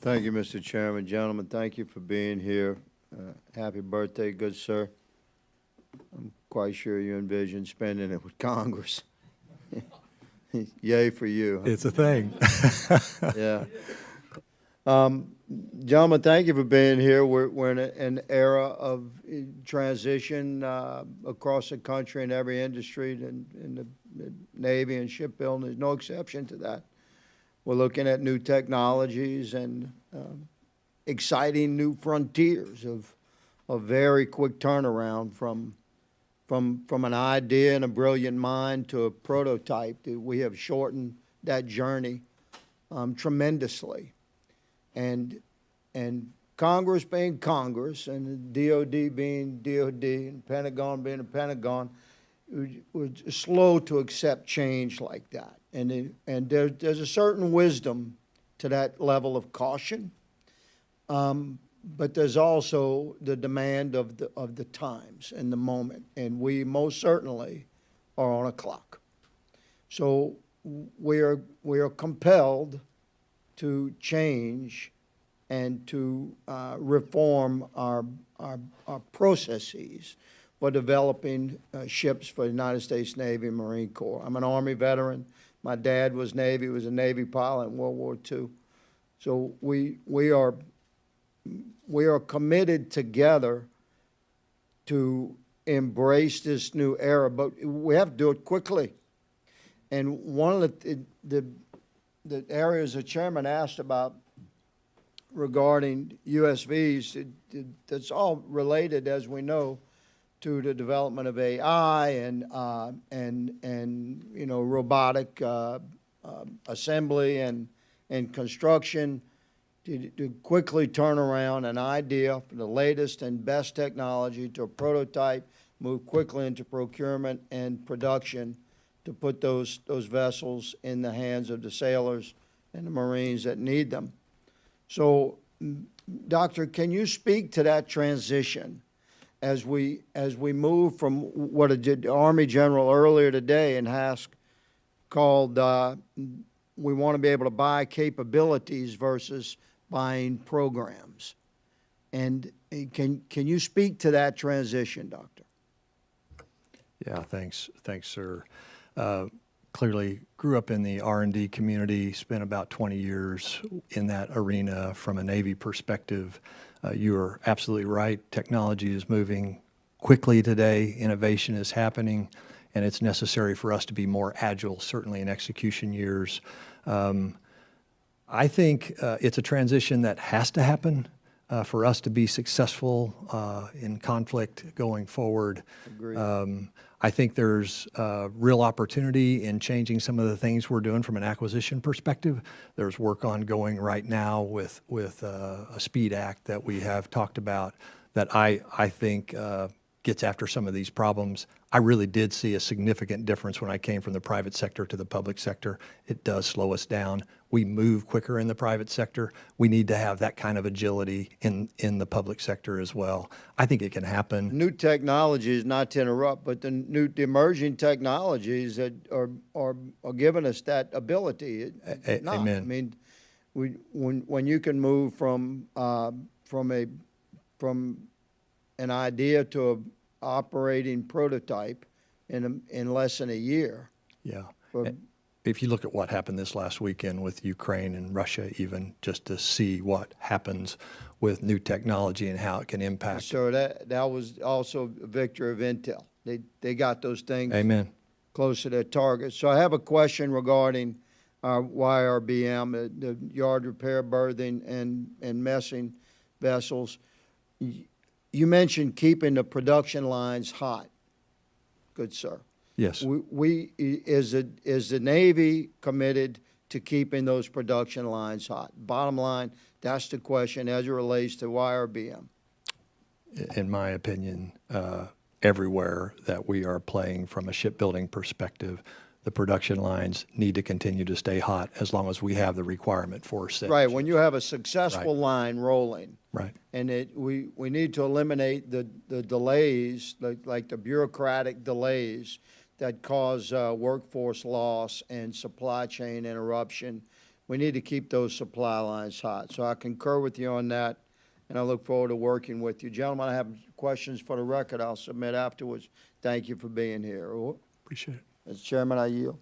Thank you, Mr. Chairman. Gentlemen, thank you for being here. Happy birthday, good sir. I'm quite sure you envision spending it with Congress. Yay for you. It's a thing. Yeah. Gentlemen, thank you for being here. We're in an era of transition across the country in every industry, and in the Navy and shipbuilding is no exception to that. We're looking at new technologies and exciting new frontiers of very quick turnaround from an idea and a brilliant mind to a prototype. We have shortened that journey tremendously. And Congress being Congress and the DOD being DOD and Pentagon being the Pentagon, we're slow to accept change like that. And there's a certain wisdom to that level of caution, but there's also the demand of the times and the moment, and we most certainly are on a clock. So we are compelled to change and to reform our processes for developing ships for the United States Navy and Marine Corps. I'm an Army veteran. My dad was Navy, was a Navy pilot in World War II. So we are committed together to embrace this new era, but we have to do it quickly. And one of the areas the chairman asked about regarding USVs, that's all related, as we know, to the development of AI and you know, robotic assembly and construction to quickly turn around an idea from the latest and best technology to a prototype, move quickly into procurement and production to put those vessels in the hands of the sailors and the Marines that need them. So, Doctor, can you speak to that transition as we move from what the Army General earlier today in HASC called we want to be able to buy capabilities versus buying programs? And can you speak to that transition, Doctor? Yeah, thanks, sir. Clearly grew up in the R&D community, spent about 20 years in that arena from a Navy perspective. You are absolutely right. Technology is moving quickly today. Innovation is happening, and it's necessary for us to be more agile, certainly in execution years. I think it's a transition that has to happen for us to be successful in conflict going forward. Agreed. I think there's real opportunity in changing some of the things we're doing from an acquisition perspective. There's work ongoing right now with a SPEED Act that we have talked about that I think gets after some of these problems. I really did see a significant difference when I came from the private sector to the public sector. It does slow us down. We move quicker in the private sector. We need to have that kind of agility in the public sector as well. I think it can happen. New technologies, not to interrupt, but the emerging technologies that are giving us that ability. Amen. I mean, when you can move from an idea to an operating prototype in less than a year. Yeah. If you look at what happened this last weekend with Ukraine and Russia, even just to see what happens with new technology and how it can impact. So that was also a victory of Intel. They got those things Amen. close to their target. So I have a question regarding our YRBM, the yard repair, berthing, and messing vessels. You mentioned keeping the production lines hot. Good sir. Yes. Is the Navy committed to keeping those production lines hot? Bottom line, that's the question as it relates to YRBM. In my opinion, everywhere that we are playing from a shipbuilding perspective, the production lines need to continue to stay hot as long as we have the requirement for set. Right. When you have a successful line rolling. Right. And we need to eliminate the delays, like the bureaucratic delays that cause workforce loss and supply chain interruption we need to keep those supply lines hot. So I concur with you on that, and I look forward to working with you. Gentlemen, I have questions for the record I'll submit afterwards. Thank you for being here. Appreciate it. As chairman, I yield.